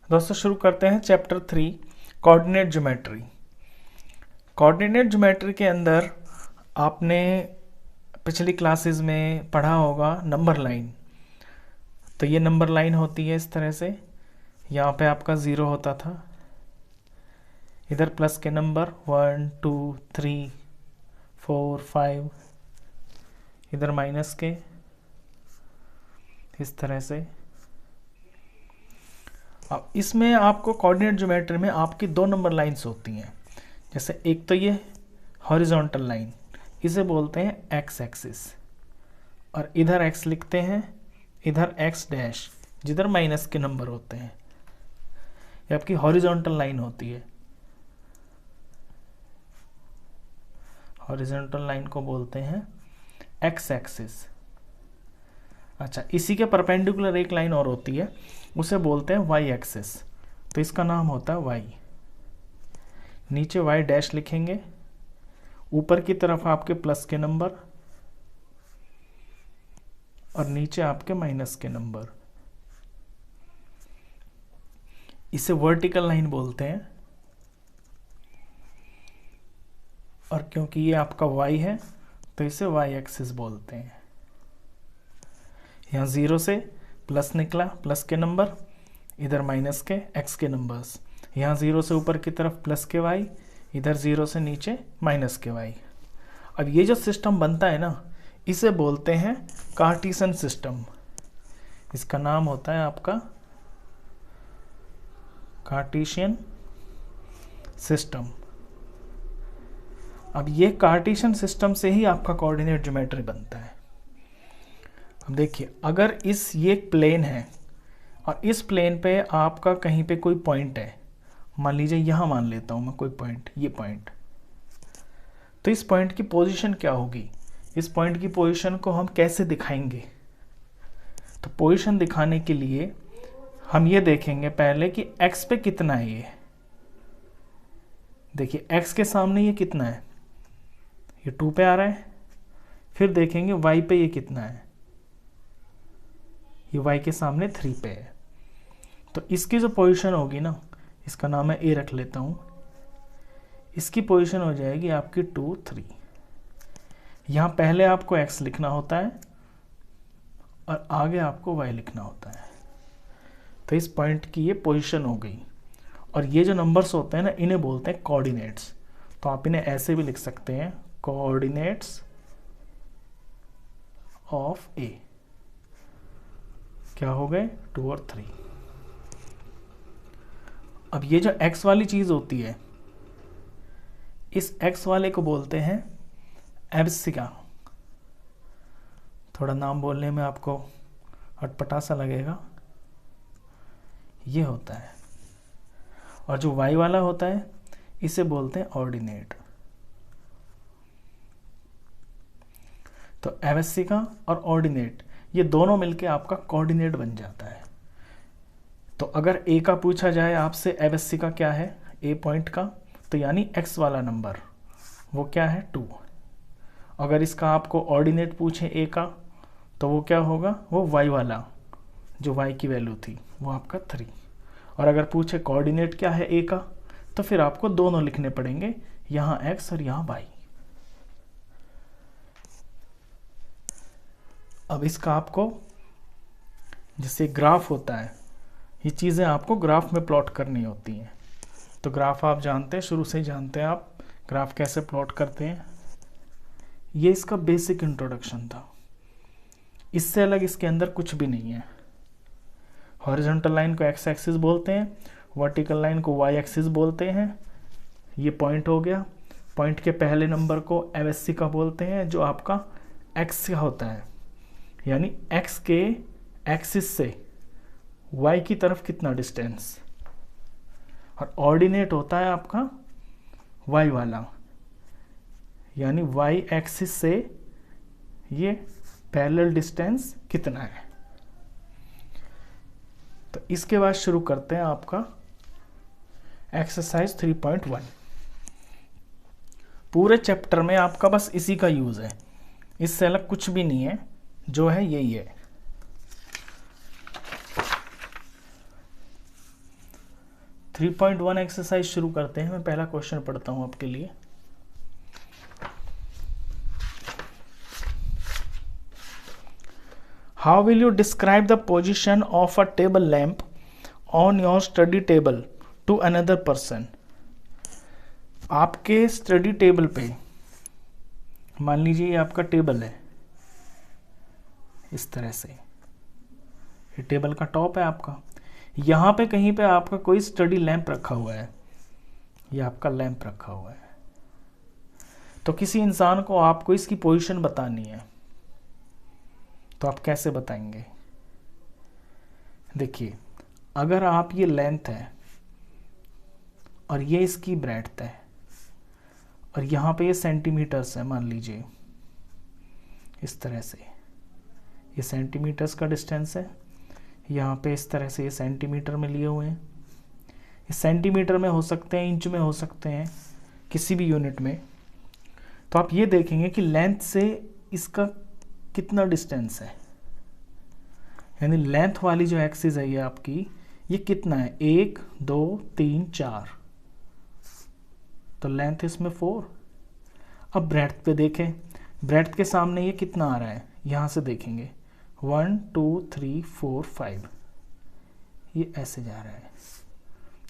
दोस्तों शुरू करते हैं chapter 3 coordinate geometry. Coordinate geometry के अंदर आपने पिछली क्लासेस में पढ़ा होगा नंबर लाइन। तो ये नंबर लाइन होती है इस तरह से, यहाँ पे आपका 0 होता था, इधर प्लस के नंबर 1 2 3 4 5, इधर माइनस के, इस तरह से। अब इसमें आपको कोऑर्डिनेट ज्योमेट्री में आपकी 2 नंबर लाइंस होती हैं। जैसे एक तो ये हॉरिजॉन्टल लाइन, इसे बोलते हैं एक्स एक्सिस, और इधर एक्स लिखते हैं, इधर एक्स डैश, जिधर माइनस के नंबर होते हैं। ये आपकी हॉरिजॉन्टल लाइन होती है। हॉरिजॉन्टल लाइन को बोलते हैं एक्स एक्सिस। अच्छा, इसी के परपेंडिकुलर एक लाइन और होती है, उसे बोलते हैं वाई एक्सिस। तो इसका नाम होता है वाई। नीचे वाई डैश लिखेंगे, ऊपर की तरफ आपके प्लस के नंबर और नीचे आपके माइनस के नंबर। इसे वर्टिकल लाइन बोलते हैं। और क्योंकि ये आपका y है तो इसे y एक्सिस बोलते हैं। यहाँ 0 से प्लस निकला, प्लस के नंबर, इधर माइनस के x के नंबर्स। यहाँ 0 से ऊपर की तरफ प्लस के y, इधर 0 से नीचे माइनस के y। अब ये जो सिस्टम बनता है ना, इसे बोलते हैं कार्टेशियन सिस्टम। इसका नाम होता है आपका कार्टेशियन सिस्टम। अब ये कार्टेशियन सिस्टम से ही आपका कोऑर्डिनेट ज्योमेट्री बनता है। अब देखिए, अगर ये एक प्लेन है और इस प्लेन पे आपका कहीं पे कोई पॉइंट है, मान लीजिए यहाँ मान लेता हूँ मैं कोई पॉइंट, ये पॉइंट, तो इस पॉइंट की पोजीशन क्या होगी? इस पॉइंट की पोजीशन को हम कैसे दिखाएंगे? तो पोजीशन दिखाने के लिए हम ये देखेंगे पहले कि x पे कितना है। ये देखिए, x के सामने ये कितना है, ये 2 पे आ रहा है। फिर देखेंगे y पे ये कितना है, ये y के सामने 3 पे है। तो इसकी जो पोजीशन होगी ना, इसका नाम है a रख लेता हूँ, इसकी पोजीशन हो जाएगी आपकी 2 3। यहाँ पहले आपको x लिखना होता है और आगे आपको y लिखना होता है। तो इस पॉइंट की ये पोजीशन हो गई। और ये जो नंबर्स होते हैं ना, इन्हें बोलते हैं कोऑर्डिनेट्स। तो आप इन्हें ऐसे भी लिख सकते हैं, कोऑर्डिनेट्स ऑफ ए। क्या हो गए? 2 और 3। अब ये जो x वाली चीज होती है, इस x वाले को बोलते हैं एब्सिका। थोड़ा नाम बोलने में आपको अटपटा सा लगेगा, ये होता है। और जो y वाला होता है, इसे बोलते हैं ऑर्डिनेट। तो एब्सिका और ऑर्डिनेट, ये दोनों मिलके आपका कोऑर्डिनेट बन जाता है। तो अगर a का पूछा जाए आपसे एब्सिका क्या है, a पॉइंट का, तो यानी x वाला नंबर, वो क्या है? 2। अगर इसका आपको ऑर्डिनेट पूछे a का, तो वो क्या होगा? वो y वाला, जो y की वैल्यू थी, वो आपका 3। और अगर पूछे कोऑर्डिनेट क्या है a का, तो फिर आपको दोनों लिखने पड़ेंगे, यहाँ x और यहाँ y। अब इसका आपको, जैसे ग्राफ होता है, ये चीज़ें आपको ग्राफ में प्लॉट करनी होती हैं। तो ग्राफ आप जानते हैं, शुरू से ही जानते हैं आप ग्राफ कैसे प्लॉट करते हैं। ये इसका बेसिक इंट्रोडक्शन था। इससे अलग इसके अंदर कुछ भी नहीं है। हॉरिजॉन्टल लाइन को एक्स एक्सिस बोलते हैं, वर्टिकल लाइन को वाई एक्सिस बोलते हैं। ये पॉइंट हो गया। पॉइंट के पहले नंबर को एब्सिका बोलते हैं, जो आपका एक्स का होता है, यानी एक्स के एक्सिस से वाई की तरफ कितना डिस्टेंस। और ऑर्डिनेट होता है आपका वाई वाला, यानी वाई एक्सिस से ये पैरेलल डिस्टेंस कितना है। तो इसके बाद शुरू करते हैं आपका एक्सरसाइज 3.1। पूरे चैप्टर में आपका बस इसी का यूज है, इससे अलग कुछ भी नहीं है, जो है यही है। 3.1 एक्सरसाइज शुरू करते हैं। मैं पहला क्वेश्चन पढ़ता हूं आपके लिए। How will you describe the position of a table lamp on your study table to another person? आपके स्टडी टेबल पे, मान लीजिए ये आपका टेबल है, इस तरह से ये टेबल का टॉप है आपका। यहाँ पे कहीं पे आपका कोई स्टडी लैंप रखा हुआ है, ये आपका लैंप रखा हुआ है। तो किसी इंसान को आपको इसकी पोजीशन बतानी है, तो आप कैसे बताएंगे? देखिए, अगर आप ये लेंथ है और ये इसकी ब्रेड्थ है और यहाँ पे ये सेंटीमीटर्स है, मान लीजिए इस तरह से, ये सेंटीमीटर्स का डिस्टेंस है, यहाँ पे इस तरह से ये सेंटीमीटर में लिए हुए हैं। ये सेंटीमीटर में हो सकते हैं, इंच में हो सकते हैं, किसी भी यूनिट में। तो आप ये देखेंगे कि लेंथ से इसका कितना डिस्टेंस है, यानी लेंथ वाली जो एक्सिस है ये आपकी, ये कितना है, 1 2 3 4, तो लेंथ इसमें 4। अब ब्रेड्थ पे देखें, ब्रेड्थ के सामने ये कितना आ रहा है, यहाँ से देखेंगे 1 2 3 4 5, ये ऐसे जा रहा है,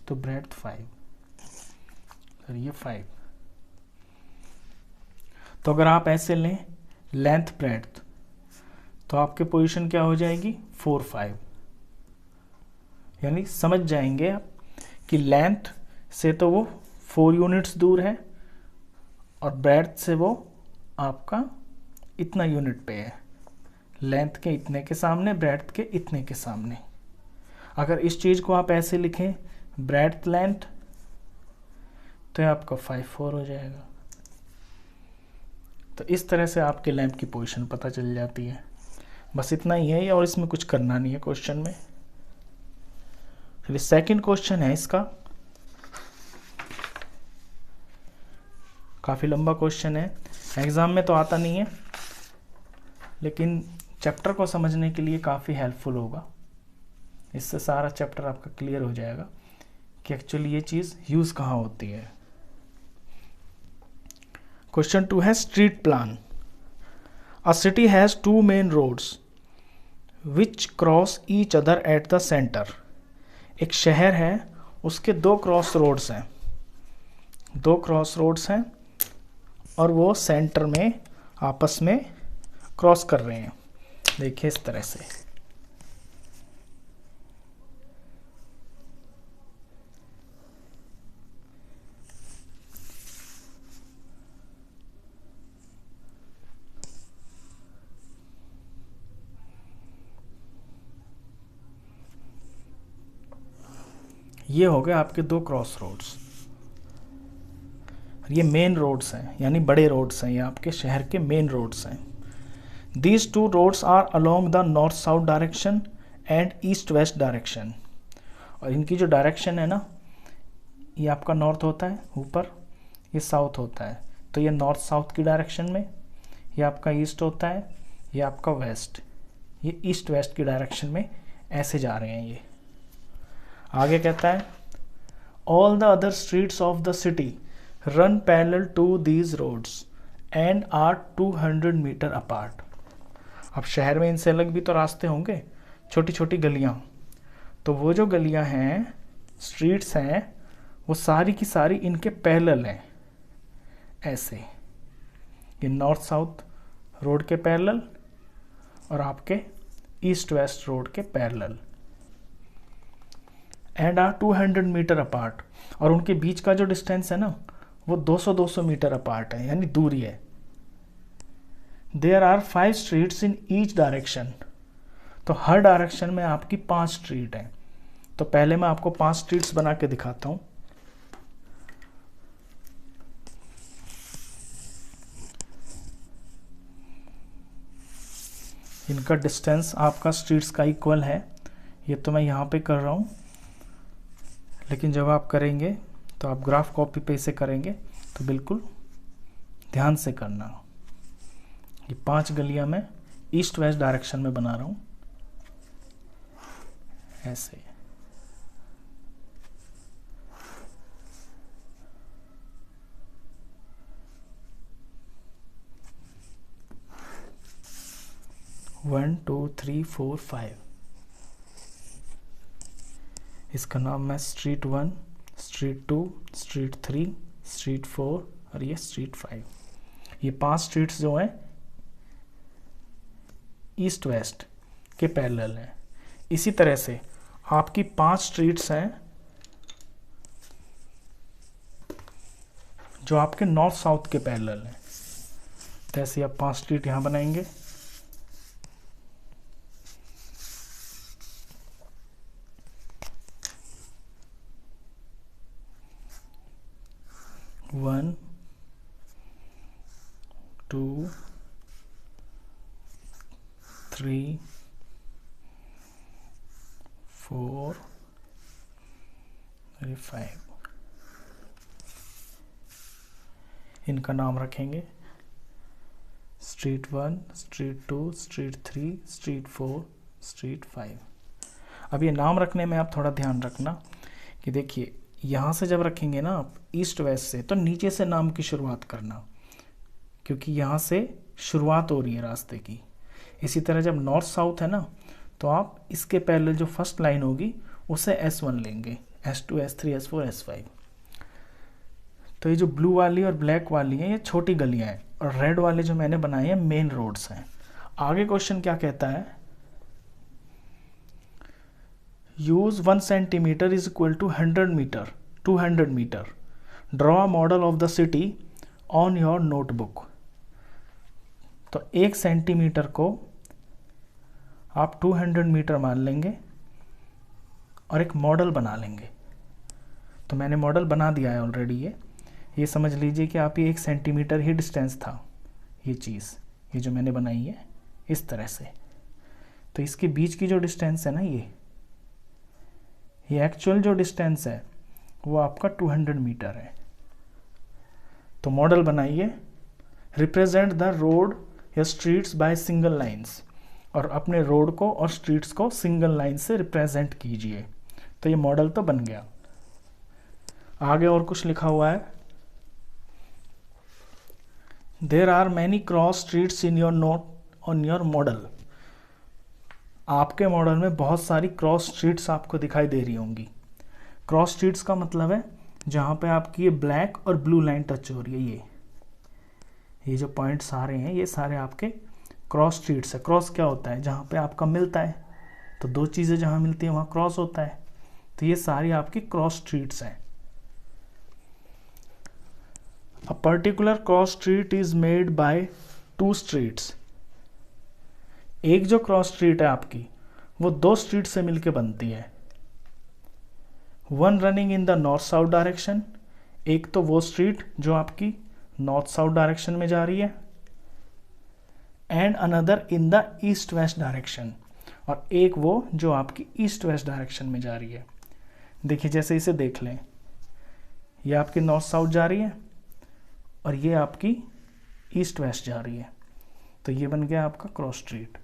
तो ब्रेड्थ 5 और ये 5। तो अगर आप ऐसे लें लेंथ ब्रेड्थ, तो आपके पोजीशन क्या हो जाएगी, 4 5। यानी समझ जाएंगे आप कि लेंथ से तो वो 4 यूनिट्स दूर है और ब्रेड्थ से वो आपका इतना यूनिट पे है, लेंथ के इतने के सामने, ब्रेड्थ के इतने के सामने। अगर इस चीज़ को आप ऐसे लिखें ब्रेड्थ लेंथ, तो ये आपका 5 4 हो जाएगा। तो इस तरह से आपके लैंप की पोजीशन पता चल जाती है। बस इतना ही है, और इसमें कुछ करना नहीं है क्वेश्चन में। फिर सेकंड क्वेश्चन है इसका, काफ़ी लंबा क्वेश्चन है, एग्ज़ाम में तो आता नहीं है, लेकिन चैप्टर को समझने के लिए काफ़ी हेल्पफुल होगा। इससे सारा चैप्टर आपका क्लियर हो जाएगा कि एक्चुअली ये चीज़ यूज़ कहाँ होती है। क्वेश्चन 2 है street plan. A city has 2 main roads which cross each other at the centre. एक शहर है, उसके 2 क्रॉस रोड्स हैं, 2 क्रॉस रोड्स हैं और वो सेंटर में आपस में क्रॉस कर रहे हैं। देखिए इस तरह से, ये हो गए आपके 2 क्रॉस रोड्स। ये मेन रोड्स हैं, यानी बड़े रोड्स हैं, ये आपके शहर के मेन रोड्स हैं। These 2 roads are along the north south direction and east west direction। और इनकी जो डायरेक्शन है ना, ये आपका नॉर्थ होता है ऊपर, ये साउथ होता है, तो ये नॉर्थ साउथ की डायरेक्शन में, ये आपका ईस्ट होता है, ये आपका वेस्ट, ये ईस्ट वेस्ट की डायरेक्शन में ऐसे जा रहे हैं। ये आगे कहता है all the other streets of the city run parallel to these roads and are 200 meter apart। अब शहर में इनसे अलग भी तो रास्ते होंगे, छोटी छोटी गलियां, तो वो जो गलियां हैं, स्ट्रीट्स हैं, वो सारी की सारी इनके पैरेलल हैं, ऐसे, ये नॉर्थ साउथ रोड के पैरेलल और आपके ईस्ट वेस्ट रोड के parallel, and are 200 metre apart. और उनके बीच का जो डिस्टेंस है ना, वो 200 मीटर अपार्ट है, यानी दूरी है। There are 5 streets in each direction. तो हर डायरेक्शन में आपकी 5 स्ट्रीट हैं। तो पहले मैं आपको 5 स्ट्रीट्स बना के दिखाता हूं। इनका डिस्टेंस आपका स्ट्रीट्स का इक्वल है। ये तो मैं यहाँ पे कर रहा हूँ, लेकिन जब आप करेंगे तो आप ग्राफ कॉपी पे इसे करेंगे तो बिल्कुल ध्यान से करना। ये 5 गलियां मैं ईस्ट वेस्ट डायरेक्शन में बना रहा हूँ, ऐसे। 1 2 3 4 5। इसका नाम है स्ट्रीट 1, स्ट्रीट 2, स्ट्रीट 3, स्ट्रीट 4 और ये स्ट्रीट 5। ये 5 स्ट्रीट्स जो हैं ईस्ट वेस्ट के पैरेलल हैं। इसी तरह से आपकी 5 स्ट्रीट्स हैं जो आपके नॉर्थ साउथ के पैरेलल हैं। तो ऐसे आप 5 स्ट्रीट यहाँ बनाएंगे। वन 2 3 4 5। इनका नाम रखेंगे street 1, street 2, street 3, street 4, street 5। अब ये नाम रखने में आप थोड़ा ध्यान रखना कि देखिए यहाँ से जब रखेंगे ना आप ईस्ट वेस्ट से, तो नीचे से नाम की शुरुआत करना, क्योंकि यहाँ से शुरुआत हो रही है रास्ते की। इसी तरह जब नॉर्थ साउथ है ना, तो आप इसके पहले जो फर्स्ट लाइन होगी उसे S1 लेंगे, S2, S3, S4, S5। तो ये जो ब्लू वाली और ब्लैक वाली हैं ये छोटी गलियां हैं, और रेड वाले जो मैंने बनाए हैं मेन रोड्स हैं। आगे क्वेश्चन क्या कहता है, use 1 centimetre is equal to 100 metre 200 metre, draw a model of the city on your notebook. तो 1 सेंटीमीटर को आप 200 मीटर मान लेंगे और एक मॉडल बना लेंगे। तो मैंने मॉडल बना दिया है ऑलरेडी। ये समझ लीजिए कि आप ये 1 सेंटीमीटर ही डिस्टेंस था, ये चीज़ ये जो मैंने बनाई है इस तरह से। तो इसके बीच की जो डिस्टेंस है ना, ये एक्चुअल जो डिस्टेंस है वो आपका 200 मीटर है। तो मॉडल बनाइए, रिप्रेजेंट द रोड या स्ट्रीट्स बाय सिंगल लाइंस, और अपने रोड को और स्ट्रीट्स को सिंगल लाइन से रिप्रेजेंट कीजिए। तो ये मॉडल तो बन गया। आगे और कुछ लिखा हुआ है, there are many cross streets in your note on your model. आपके मॉडल में बहुत सारी क्रॉस स्ट्रीट्स आपको दिखाई दे रही होंगी। क्रॉस स्ट्रीट्स का मतलब है जहाँ पे आपकी ये ब्लैक और ब्लू लाइन टच हो रही है, ये जो पॉइंट्स सारे हैं ये सारे आपके क्रॉस स्ट्रीट्स है। क्रॉस क्या होता है, जहाँ पे आपका मिलता है, तो दो चीज़ें जहाँ मिलती हैं वहाँ क्रॉस होता है। तो ये सारी आपकी क्रॉस स्ट्रीट्स हैं। A particular cross street is made by 2 streets। एक जो क्रॉस स्ट्रीट है आपकी वो 2 स्ट्रीट से मिलके बनती है। One running in the north south direction, एक तो वो स्ट्रीट जो आपकी नॉर्थ साउथ डायरेक्शन में जा रही है, and another in the east west direction, और एक वो जो आपकी ईस्ट वेस्ट डायरेक्शन में जा रही है। देखिए जैसे इसे देख लें, ये आपकी नॉर्थ साउथ जा रही है और ये आपकी ईस्ट वेस्ट जा रही है। तो ये बन गया आपका cross street.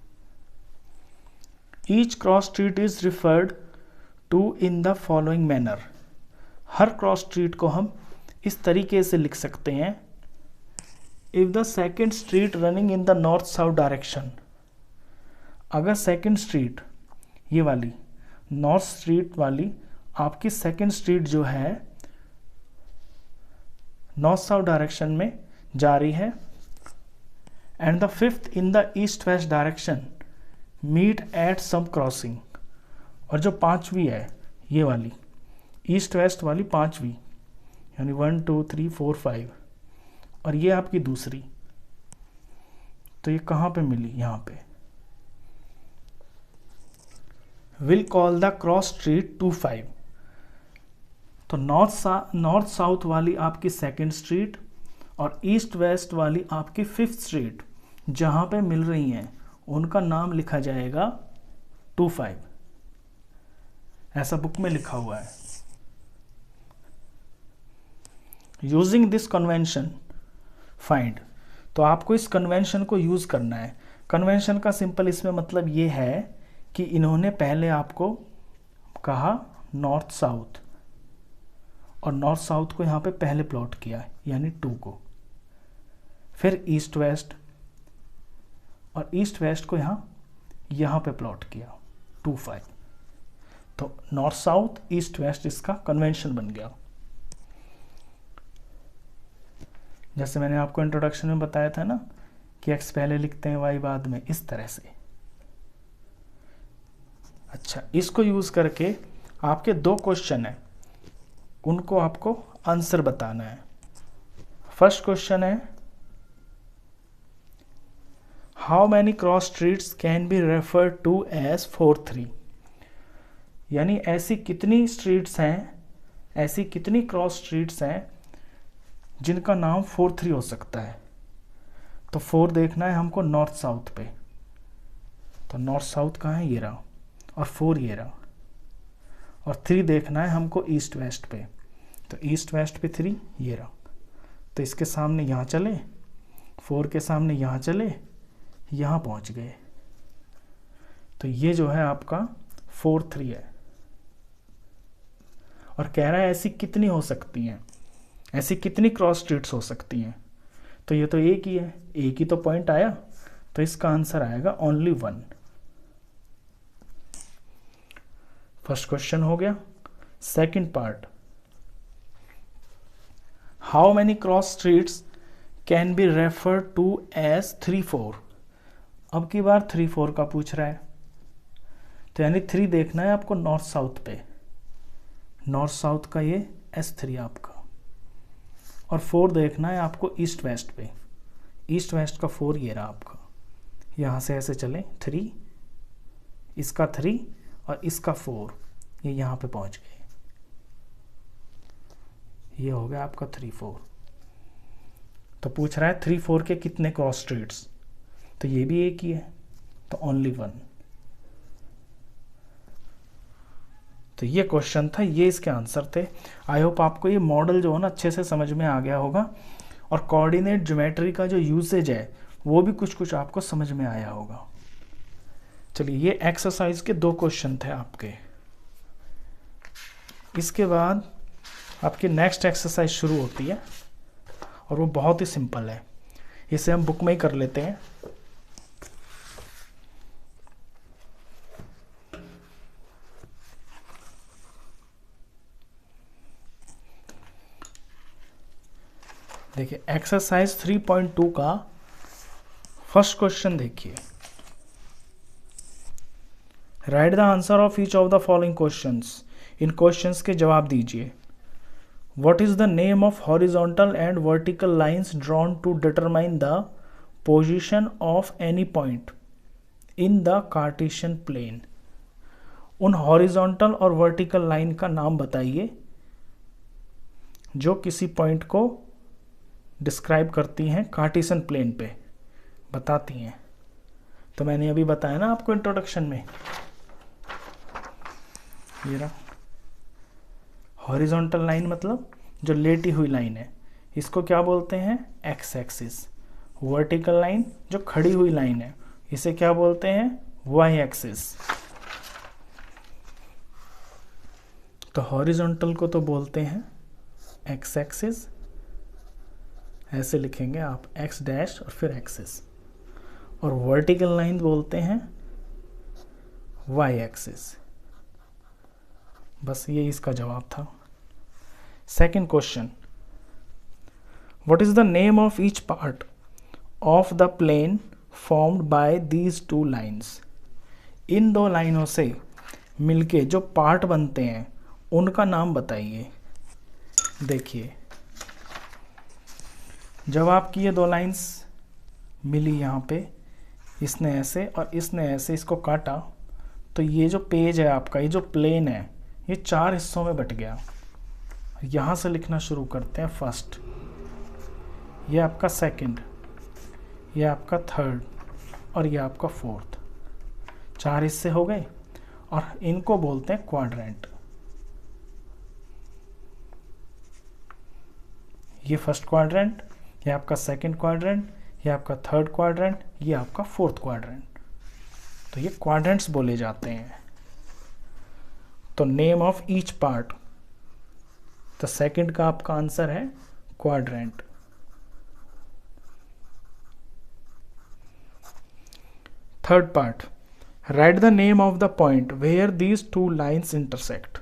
Each cross street is referred to in the following manner. हर क्रॉस स्ट्रीट को हम इस तरीके से लिख सकते हैं, if the second street running in the north south direction. अगर सेकेंड स्ट्रीट ये वाली नॉर्थ स्ट्रीट वाली आपकी सेकेंड स्ट्रीट जो है नॉर्थ साउथ डायरेक्शन में जा रही है, and the fifth in the east west direction meet at some crossing, और जो पांचवी है ये वाली ईस्ट वेस्ट वाली पांचवी, यानी 1 2 3 4 5, और ये आपकी दूसरी, तो ये कहाँ पे मिली, यहाँ पे। Will call the cross street 2 5। तो नॉर्थ साउथ वाली आपकी सेकेंड स्ट्रीट और ईस्ट वेस्ट वाली आपकी फिफ्थ स्ट्रीट जहाँ पे मिल रही हैं उनका नाम लिखा जाएगा 2 5। ऐसा बुक में लिखा हुआ है। Using this convention find. तो आपको इस कन्वेंशन को यूज करना है। कन्वेंशन का सिंपल इसमें मतलब ये है कि इन्होंने पहले आपको कहा नॉर्थ साउथ, और नॉर्थ साउथ को यहाँ पे पहले प्लॉट किया है यानी 2 को, फिर ईस्ट वेस्ट, और ईस्ट वेस्ट को यहाँ यहाँ पे प्लॉट किया 2 5। तो नॉर्थ साउथ ईस्ट वेस्ट इसका कन्वेंशन बन गया। जैसे मैंने आपको इंट्रोडक्शन में बताया था ना कि x पहले लिखते हैं y बाद में, इस तरह से। अच्छा, इसको यूज करके आपके 2 क्वेश्चन है, उनको आपको आंसर बताना है। फर्स्ट क्वेश्चन है how many cross streets can be referred to as 4 3। यानी ऐसी कितनी स्ट्रीट्स हैं, ऐसी कितनी क्रॉस स्ट्रीट्स हैं जिनका नाम 4 3 हो सकता है। तो 4 देखना है हमको नॉर्थ साउथ पे, तो नॉर्थ साउथ कहाँ है, ये रहा, और 4 ये रहा। और 3 देखना है हमको ईस्ट वेस्ट पे, तो ईस्ट वेस्ट पे 3 ये रहा। तो इसके सामने यहाँ चले, 4 के सामने यहाँ चले, यहाँ पहुँच गए। तो ये जो है आपका 4 3 है। और कह रहा है ऐसी कितनी हो सकती हैं, ऐसी कितनी क्रॉस स्ट्रीट्स हो सकती हैं। तो ये तो एक ही है, एक ही तो पॉइंट आया, तो इसका आंसर आएगा ओनली 1। फर्स्ट क्वेश्चन हो गया। Second part, how many cross streets can be referred to as 3 4। अब की बार 3 4 का पूछ रहा है, तो यानी 3 देखना है आपको नॉर्थ साउथ पे, नॉर्थ साउथ का ये S3 आपका। और 4 देखना है आपको ईस्ट वेस्ट पे, ईस्ट वेस्ट का 4 ये रहा आपका। यहाँ से ऐसे चले 3, इसका 3 और इसका 4, ये यहाँ पे पहुँच गए। ये हो गया आपका 3 4। तो पूछ रहा है 3 4 के कितने क्रॉस स्ट्रीट्स, तो ये भी एक ही है, तो ओनली 1। तो ये क्वेश्चन था, ये इसके आंसर थे। आई होप आपको ये मॉडल जो है ना अच्छे से समझ में आ गया होगा, और कोऑर्डिनेट ज्योमेट्री का जो यूसेज है वो भी कुछ कुछ आपको समझ में आया होगा। चलिए, ये एक्सरसाइज के 2 क्वेश्चन थे आपके। इसके बाद आपकी नेक्स्ट एक्सरसाइज शुरू होती है, और वो बहुत ही सिंपल है, इसे हम बुक में ही कर लेते हैं। देखिए, एक्सरसाइज 3.2 का फर्स्ट क्वेश्चन देखिए। Write the answer of each of the following questions. इन क्वेश्चंस के जवाब दीजिए। What is the name of horizontal and vertical lines drawn to determine the position of any point in the Cartesian plane. उन horizontal और vertical line का नाम बताइए जो किसी पॉइंट को डिस्क्राइब करती हैं कार्टेशियन प्लेन पे, बताती हैं। तो मैंने अभी बताया ना आपको इंट्रोडक्शन में, ये रहा हॉरिजॉन्टल लाइन, मतलब जो लेटी हुई लाइन है, इसको क्या बोलते हैं, एक्स एक्सिस। वर्टिकल लाइन जो खड़ी हुई लाइन है, इसे क्या बोलते हैं, वाई एक्सिस। तो हॉरिजॉन्टल को तो बोलते हैं एक्स एक्सिस, ऐसे लिखेंगे आप एक्स डैश और फिर एक्सिस। और वर्टिकल लाइन बोलते हैं वाई एक्सिस। बस ये इसका जवाब था। Second question, what is the name of each part of the plane formed by these 2 lines. इन 2 लाइनों से मिलके जो पार्ट बनते हैं उनका नाम बताइए। देखिए, जब आपकी ये 2 लाइंस मिली यहाँ पे, इसने ऐसे और इसने ऐसे इसको काटा, तो ये जो पेज है आपका, ये जो प्लेन है, ये 4 हिस्सों में बट गया। यहाँ से लिखना शुरू करते हैं। फर्स्ट, ये आपका सेकंड, ये आपका थर्ड, और ये आपका फोर्थ। 4 हिस्से हो गए, और इनको बोलते हैं क्वाड्रेंट। ये फर्स्ट क्वाड्रेंट, ये आपका सेकंड क्वाड्रेंट, ये आपका थर्ड क्वाड्रेंट, ये आपका फोर्थ क्वाड्रेंट। तो ये क्वाड्रेंट्स बोले जाते हैं। तो नेम ऑफ ईच पार्ट, तो सेकंड का आपका आंसर है quadrant. Third part, write the name of the point where these two lines intersect.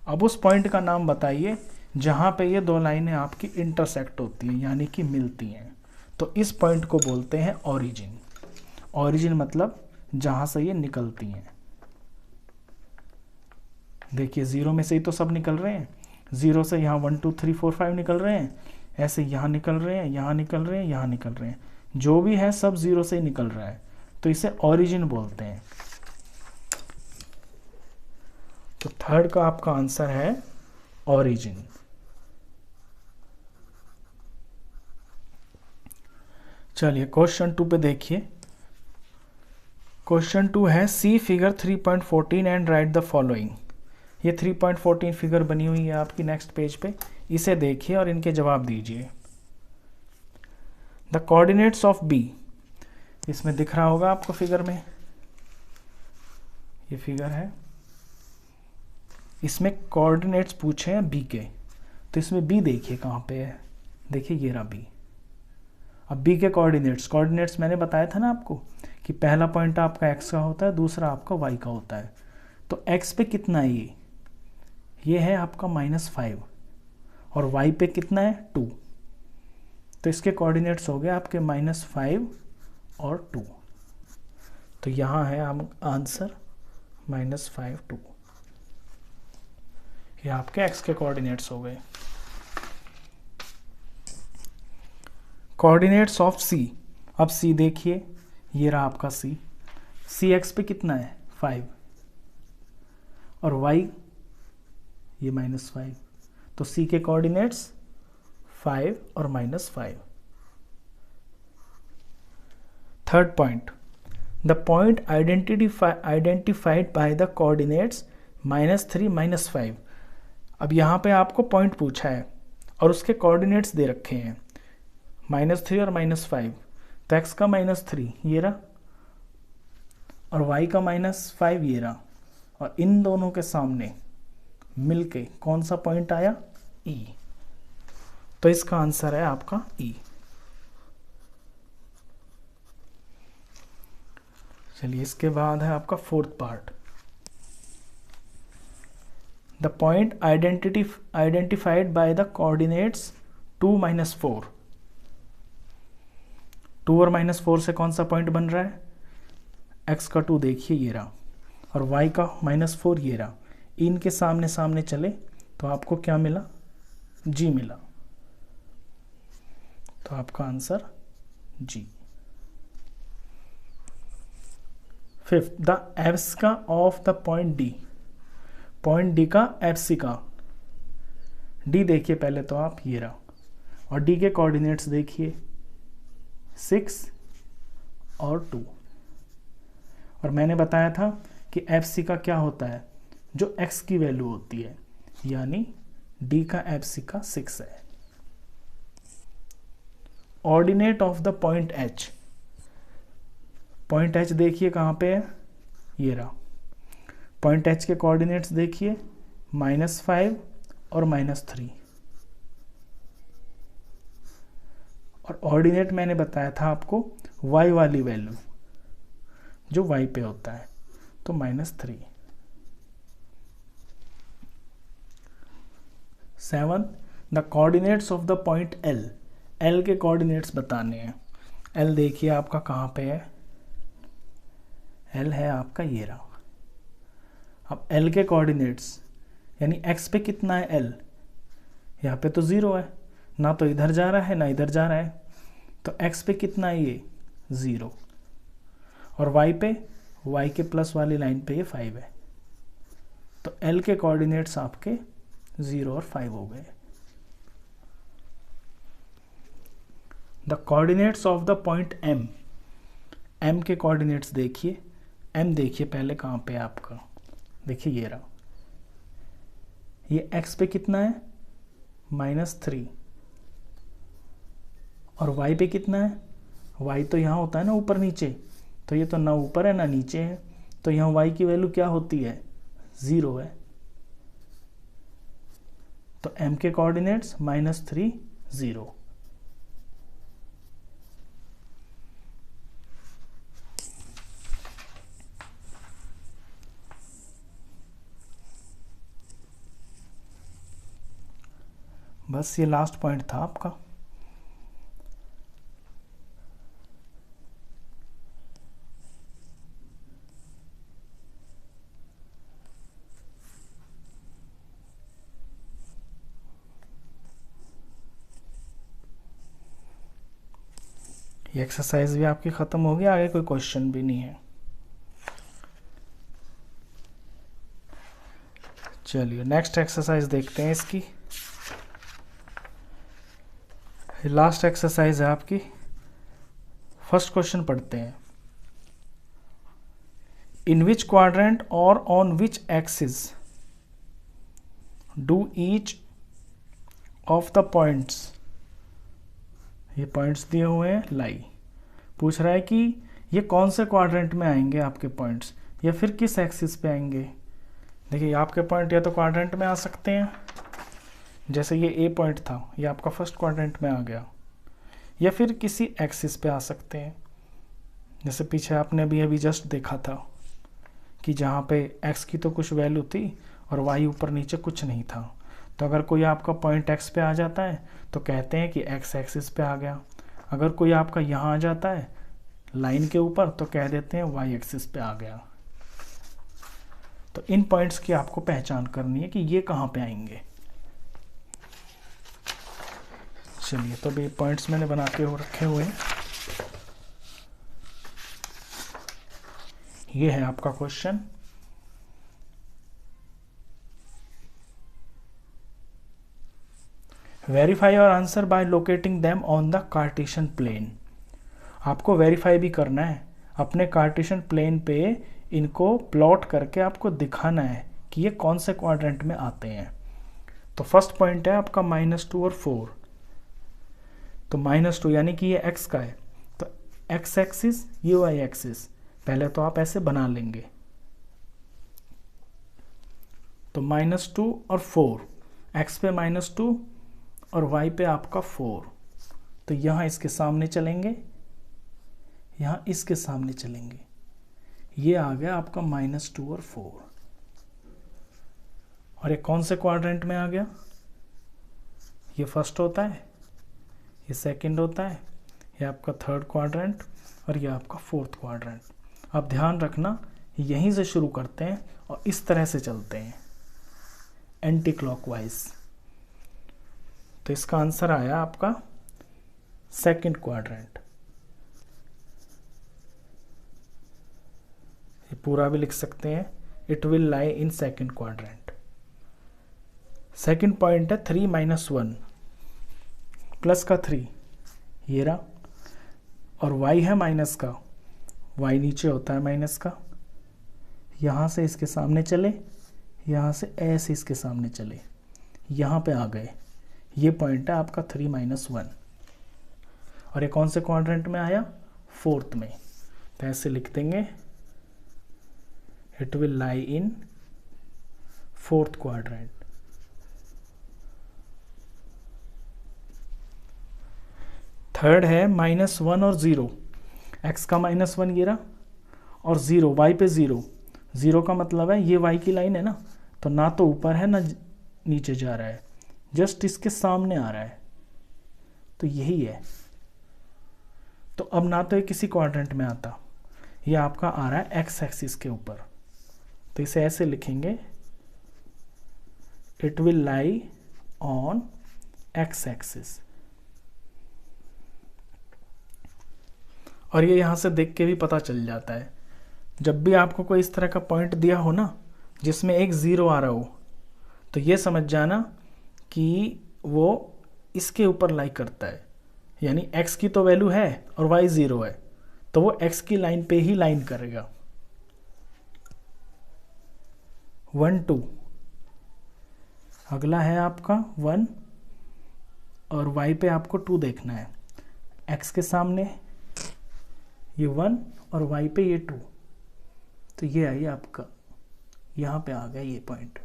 अब उस पॉइंट का नाम बताइए जहाँ पे ये दो लाइनें आपकी इंटरसेक्ट होती हैं, यानी कि मिलती हैं। तो इस पॉइंट को बोलते हैं ओरिजिन। ओरिजिन मतलब जहाँ से ये निकलती हैं। देखिए 0 में से ही तो सब निकल रहे हैं। 0 से यहाँ 1 2 3 4 5 निकल रहे हैं, ऐसे यहाँ निकल रहे हैं, यहाँ निकल रहे हैं, यहाँ निकल रहे हैं, जो भी है सब 0 से ही निकल रहा है, तो इसे ओरिजिन बोलते हैं। तो थर्ड का आपका आंसर है ओरिजिन। चलिए क्वेश्चन 2 पे देखिए। क्वेश्चन 2 है see figure 3.14 and write the following. ये 3.14 फिगर बनी हुई है आपकी नेक्स्ट पेज पे, इसे देखिए और इनके जवाब दीजिए। द कोऑर्डिनेट्स ऑफ बी, इसमें दिख रहा होगा आपको फिगर में, ये फिगर है, इसमें कोऑर्डिनेट्स पूछे हैं बी के। तो इसमें बी देखिए कहाँ पे है, देखिए ये रहा बी। अब बी के कोऑर्डिनेट्स मैंने बताया था ना आपको कि पहला पॉइंट आपका एक्स का होता है, दूसरा आपका वाई का होता है। तो एक्स पे कितना है ये है आपका -5 और वाई पे कितना है 2। तो इसके कोऑर्डिनेट्स हो गए आपके -5 और 2। तो यहाँ है आंसर -5 2। ये आपके एक्स के कोऑर्डिनेट्स हो गए। कोऑर्डिनेट्स ऑफ सी, अब सी देखिए, ये रहा आपका सी एक्स पे कितना है 5 और वाई ये -5। तो सी के कोऑर्डिनेट्स 5 और -5। Third point, the point identified by the coordinates -3 -5। अब यहाँ पे आपको पॉइंट पूछा है और उसके कोऑर्डिनेट्स दे रखे हैं -3 और -5। तो x का -3 ये रहा और y का -5 ये रहा, और इन दोनों के सामने मिलके कौन सा पॉइंट आया E। तो इसका आंसर है आपका E। चलिए इसके बाद है आपका fourth part, the point identified by the coordinates 2 -4। 2 और -4 से कौन सा पॉइंट बन रहा है, x का 2 देखिए ये रहा और y का -4 ये रहा। इनके सामने सामने चले तो आपको क्या मिला, G मिला। तो आपका answer G। Fifth, the abscissa of the point D। Point D का एब्सिका, D देखिए पहले तो आप, ये रहा, और D के कोऑर्डिनेट्स देखिए 6 और 2। और मैंने बताया था कि एब्सिका क्या होता है, जो x की वैल्यू होती है, यानी D का एब्सिका 6 है। Ordinate of the point H। Point H देखिए कहाँ पे है, ये रहा। पॉइंट H के कोऑर्डिनेट्स देखिए -5 और -3। और ऑर्डिनेट मैंने बताया था आपको y वाली वैल्यू जो y पे होता है, तो -3। 7, the coordinates of the point L। L के कोऑर्डिनेट्स बताने हैं। L देखिए आपका कहाँ पे है, L है आपका ये रहा। अब L के कोऑर्डिनेट्स यानी x पे कितना है L, यहाँ पे तो 0 है, ना तो इधर जा रहा है ना इधर जा रहा है, तो x पे कितना है ये 0, और y पे, y के प्लस वाली लाइन पे ये 5 है। तो L के कोऑर्डिनेट्स आपके 0 और 5 हो गए। The coordinates of the point M। M के कोऑर्डिनेट्स देखिए, M देखिए पहले कहाँ पे है आपका, देखिए ये रहा। ये x पे कितना है -3, और y पे कितना है, y तो यहाँ होता है ना ऊपर नीचे, तो ये तो ना ऊपर है ना नीचे है, तो यहाँ y की वैल्यू क्या होती है 0 है। तो m के कोऑर्डिनेट्स -3 0। बस ये लास्ट पॉइंट था आपका। ये एक्सरसाइज भी आपकी ख़त्म होगी, आगे कोई क्वेश्चन भी नहीं है। चलिए नेक्स्ट एक्सरसाइज देखते हैं इसकी। लास्ट एक्सरसाइज है आपकी। फर्स्ट क्वेश्चन पढ़ते हैं। इन विच क्वाड्रेंट और on which axis do each of the points, ये पॉइंट्स दिए हुए हैं, लाई। पूछ रहा है कि ये कौन से क्वाड्रेंट में आएंगे आपके पॉइंट्स, या फिर किस एक्सिस पे आएंगे। देखिए आपके पॉइंट या तो क्वाड्रेंट में आ सकते हैं, जैसे ये ए पॉइंट था, ये आपका फर्स्ट क्वाड्रेंट में आ गया, या फिर किसी एक्सिस पे आ सकते हैं, जैसे पीछे आपने अभी जस्ट देखा था कि जहाँ पे एक्स की तो कुछ वैल्यू थी और वाई ऊपर नीचे कुछ नहीं था। तो अगर कोई आपका पॉइंट एक्स पे आ जाता है तो कहते हैं कि एक्स एक्सिस पे आ गया। अगर कोई आपका यहाँ आ जाता है लाइन के ऊपर तो कह देते हैं वाई एक्सिस पे आ गया। तो इन पॉइंट्स की आपको पहचान करनी है कि ये कहाँ पे आएंगे। चलिए तो ये पॉइंट्स मैंने बना के रखे हुए हैं। ये है आपका question. Verify your answer by locating them on the Cartesian plane. आपको वेरीफाई भी करना है, अपने कार्टेशियन प्लेन पे इनको प्लॉट करके आपको दिखाना है कि ये कौन से क्वाड्रेंट में आते हैं। तो फर्स्ट पॉइंट है आपका -2 और 4। तो -2 यानी कि ये x का है, तो x एक्सिस ये y एक्सिस, पहले तो आप ऐसे बना लेंगे। तो -2 और 4, x पे -2 और y पे आपका 4, तो यहाँ इसके सामने चलेंगे, यहाँ इसके सामने चलेंगे। ये आ गया आपका -2 और 4। और ये कौन से क्वाड्रेंट में आ गया, ये फर्स्ट होता है, ये सेकंड होता है, ये आपका थर्ड क्वाड्रेंट और ये आपका फोर्थ क्वाड्रेंट। अब ध्यान रखना यहीं से शुरू करते हैं और इस तरह से चलते हैं एंटी क्लॉकवाइज। तो इसका आंसर आया आपका सेकंड क्वाड्रेंट। ये पूरा भी लिख सकते हैं, it will lie in second quadrant. Second point है 3 - 1 प्लस का 3, ये रहा, और y है माइनस का, y नीचे होता है माइनस का। यहाँ से इसके सामने चले, यहाँ से ऐसे इसके सामने चले, यहाँ पे आ गए। ये पॉइंट है आपका 3 - 1। और ये कौन से क्वाड्रेंट में आया, फोर्थ में। तो ऐसे लिख देंगे, it will lie in fourth quadrant. Third है -1 और 0, x का -1 ये रहा, और 0 y पे 0। 0 का मतलब है ये y की लाइन है ना, तो ना तो ऊपर है ना नीचे जा रहा है, जस्ट इसके सामने आ रहा है, तो यही है। तो अब ना तो ये किसी क्वाड्रेंट में आता, ये आपका आ रहा है x एक्सिस के ऊपर। तो इसे ऐसे लिखेंगे, it will lie on x axis. और ये यहाँ से देख के भी पता चल जाता है, जब भी आपको कोई इस तरह का पॉइंट दिया हो ना जिसमें एक 0 आ रहा हो, तो ये समझ जाना कि वो इसके ऊपर लाई करता है। यानी x की तो वैल्यू है और y 0 है, तो वो x की लाइन पे ही लाइन करेगा। 1 2, अगला है आपका 1 और y पे आपको 2 देखना है। x के सामने ये 1 और y पे ये 2, तो ये आई आपका, यहाँ पे आ गया ये पॉइंट।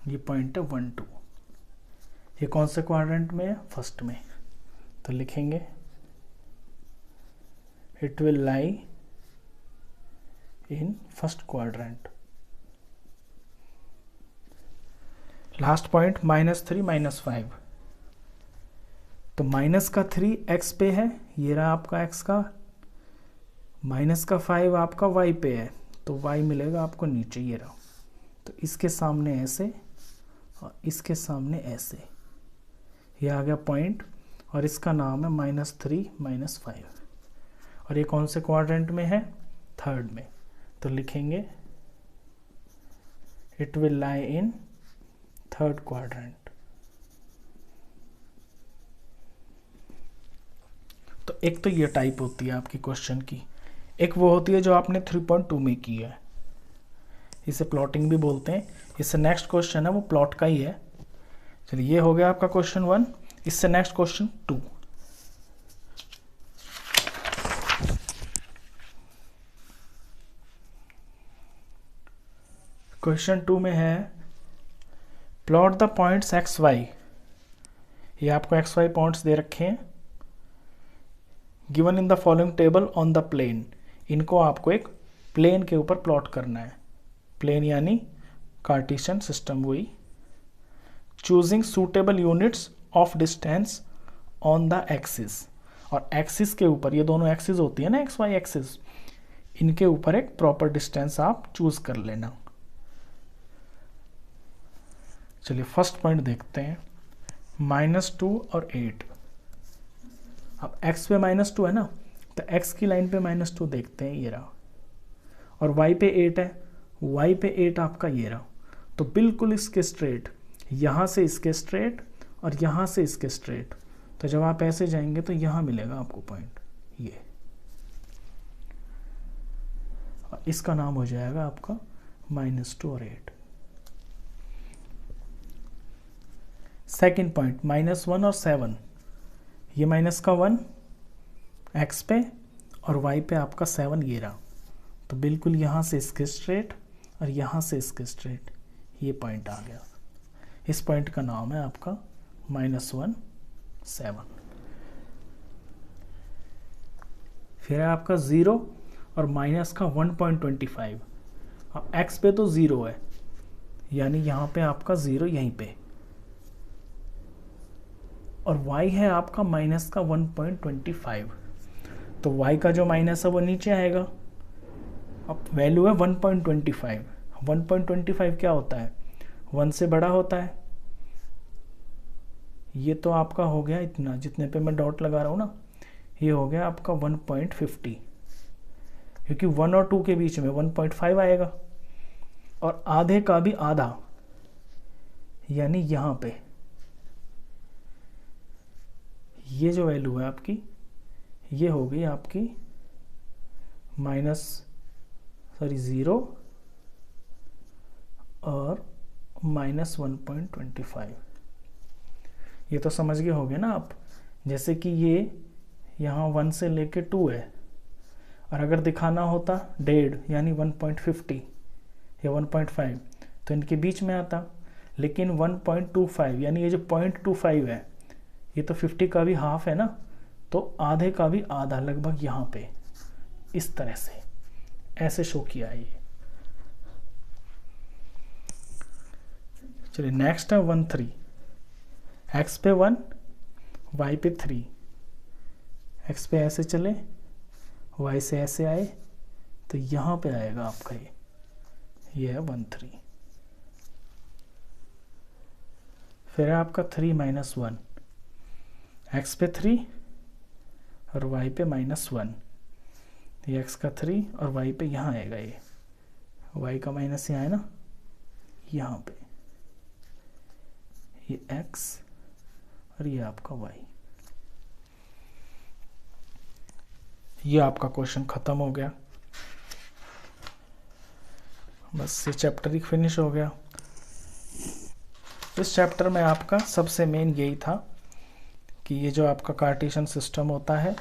ये पॉइंट है 1 2। ये कौन से क्वाड्रेंट में है, फर्स्ट में। तो लिखेंगे, it will lie in first quadrant. Last point -3 - 5, तो माइनस का 3 x पे है, ये रहा आपका x का, माइनस का 5 आपका y पे है, तो y मिलेगा आपको नीचे, ये रहा। तो इसके सामने ऐसे और इसके सामने ऐसे, ये आ गया पॉइंट, और इसका नाम है -3 -5, और ये कौन से क्वाड्रेंट में है? थर्ड में। तो लिखेंगे it will lie in third quadrant. तो एक तो ये टाइप होती है आपकी क्वेश्चन की, एक वो होती है जो आपने 3.2 में की है, इसे प्लॉटिंग भी बोलते हैं। इससे नेक्स्ट क्वेश्चन है वो प्लॉट का ही है। चलिए ये हो गया आपका क्वेश्चन 1। इससे नेक्स्ट क्वेश्चन 2। क्वेश्चन 2 में है plot the points x y. ये आपको एक्स वाई पॉइंट्स दे रखे हैं, given in the following table on the plane. इनको आपको एक प्लेन के ऊपर प्लॉट करना है, प्लेन यानी कार्टेशियन सिस्टम वही। Choosing suitable units of distance on the axis, और एक्सिस के ऊपर, ये दोनों एक्सिस होती है ना एक्स वाई एक्सिस, इनके ऊपर एक प्रॉपर डिस्टेंस आप चूज कर लेना। चलिए फर्स्ट पॉइंट देखते हैं, -2 और 8। अब x पे -2 है ना, तो x की लाइन पे -2 देखते हैं, ये रहा, और y पे 8 है, y पे 8 आपका ये रहा। तो बिल्कुल इसके स्ट्रेट, यहाँ से इसके स्ट्रेट और यहाँ से इसके स्ट्रेट, तो जब आप ऐसे जाएंगे तो यहाँ मिलेगा आपको पॉइंट ये, और इसका नाम हो जाएगा आपका -2 और 8। सेकेंड पॉइंट -1 और 7, ये माइनस का 1 x पे और y पे आपका 7 ये रहा। तो बिल्कुल यहाँ से इसके स्ट्रेट और यहाँ से इसके स्ट्रेट, ये पॉइंट आ गया। इस पॉइंट का नाम है आपका -1 7। फिर है आपका 0 और माइनस का 1.25। अब x पे तो 0 है, यानी यहाँ पे आपका 0 यहीं पे, और y है आपका माइनस का 1.25। तो y का जो माइनस है वो नीचे आएगा। अब वैल्यू है 1.25। 1.25 क्या होता है? 1 से बड़ा होता है। ये तो आपका हो गया इतना, जितने पे मैं डॉट लगा रहा हूँ ना, ये हो गया आपका 1.50, क्योंकि 1 और 2 के बीच में 1.5 आएगा, और आधे का भी आधा, यानी यहाँ पे ये जो वैल्यू है आपकी, ये हो गई आपकी -0 और -1.25। ये तो समझ गए होगे ना आप। जैसे कि ये यहाँ 1 से लेके 2 है, और अगर दिखाना होता 1.5 यानी 1.50 या 1.5 तो इनके बीच में आता, लेकिन 1.25 यानी ये जो 0.25 है, ये तो 50 का भी हाफ है ना, तो आधे का भी आधा, लगभग यहाँ पे इस तरह से ऐसे शो किया है ये। चलिए नेक्स्ट है 1 3। x पे 1, y पे 3। x पे ऐसे चले, y से ऐसे आए, तो यहाँ पे आएगा आपका ये है 1 3। फिर है आपका 3 -1। x पे 3 और y पे -1। ये x का 3 और y पे यहाँ आएगा, ये y का माइनस यहाँ है ना, यहाँ पे ये x और ये आपका y। ये आपका क्वेश्चन खत्म हो गया, बस ये चैप्टर ही फिनिश हो गया। इस चैप्टर में आपका सबसे मेन यही था कि ये जो आपका कार्टेशियन सिस्टम होता है,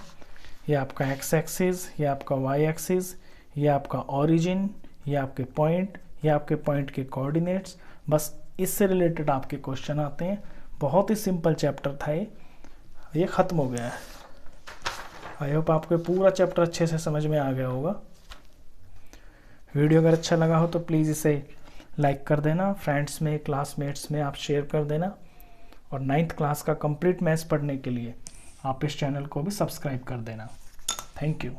ये आपका x एक्सिस, ये आपका y एक्सिस, ये आपका ओरिजिन, ये आपके पॉइंट, ये आपके पॉइंट के कोऑर्डिनेट्स, बस इससे रिलेटेड आपके क्वेश्चन आते हैं। बहुत ही सिंपल चैप्टर था ये ख़त्म हो गया है। आई होप आपको पूरा चैप्टर अच्छे से समझ में आ गया होगा। वीडियो अगर अच्छा लगा हो तो प्लीज़ इसे लाइक कर देना, फ्रेंड्स में, क्लासमेट्स में आप शेयर कर देना, और 9th क्लास का कंप्लीट मैथ्स पढ़ने के लिए आप इस चैनल को भी सब्सक्राइब कर देना। Thank you.